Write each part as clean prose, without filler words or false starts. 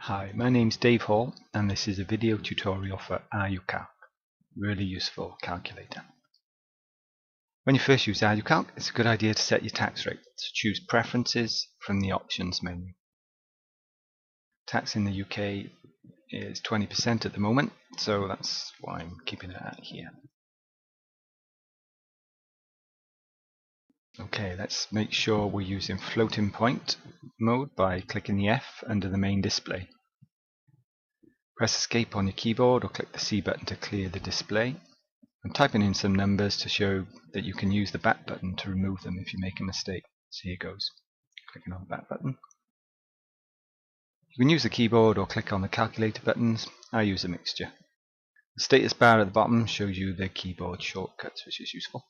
Hi, my name's Dave Hall and this is a video tutorial for RUCalc, really useful calculator. When you first use RUCalc, it's a good idea to set your tax rate. So choose Preferences from the Options menu. Tax in the UK is 20% at the moment, so that's why I'm keeping it at here. Okay, let's make sure we're using floating point mode by clicking the F under the main display. Press Escape on your keyboard or click the C button to clear the display. I'm typing in some numbers to show that you can use the back button to remove them if you make a mistake. So here goes. Clicking on the back button. You can use the keyboard or click on the calculator buttons. I use a mixture. The status bar at the bottom shows you the keyboard shortcuts, which is useful.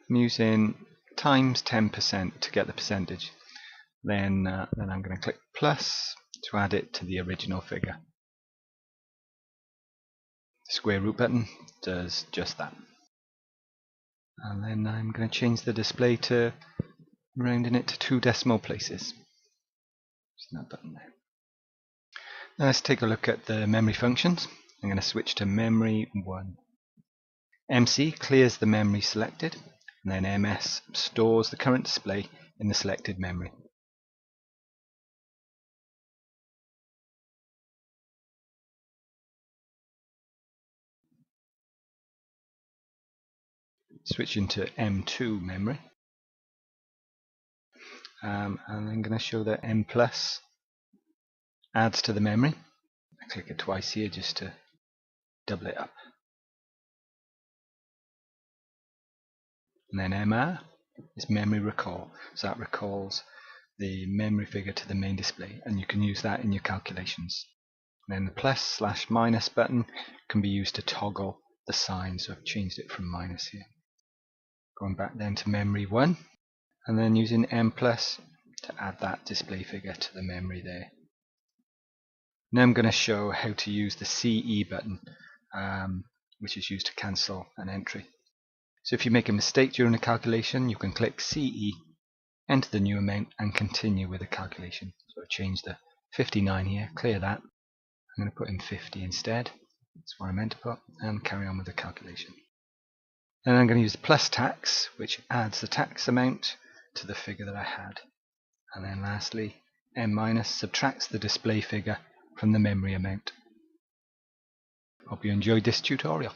I'm using times 10% to get the percentage. Then I'm going to click plus to add it to the original figure. The square root button does just that. And then I'm going to change the display to rounding it to 2 decimal places. Using that button there. Now let's take a look at the memory functions. I'm going to switch to memory 1. MC clears the memory selected, and then MS stores the current display in the selected memory. Switching to M2 memory, and I'm going to show that M plus adds to the memory. I click it twice here just to double it up. And then MR is memory recall, so that recalls the memory figure to the main display, and you can use that in your calculations. And then the plus/minus button can be used to toggle the sign, so I've changed it from minus here. Going back then to memory 1, and then using M plus to add that display figure to the memory there. Now I'm going to show how to use the CE button, which is used to cancel an entry. So if you make a mistake during a calculation, you can click CE, enter the new amount, and continue with the calculation. So I change the 59 here, clear that. I'm going to put in 50 instead. That's what I meant to put, and carry on with the calculation. Then I'm going to use plus tax, which adds the tax amount to the figure that I had. And then lastly, M minus subtracts the display figure from the memory amount. Hope you enjoyed this tutorial.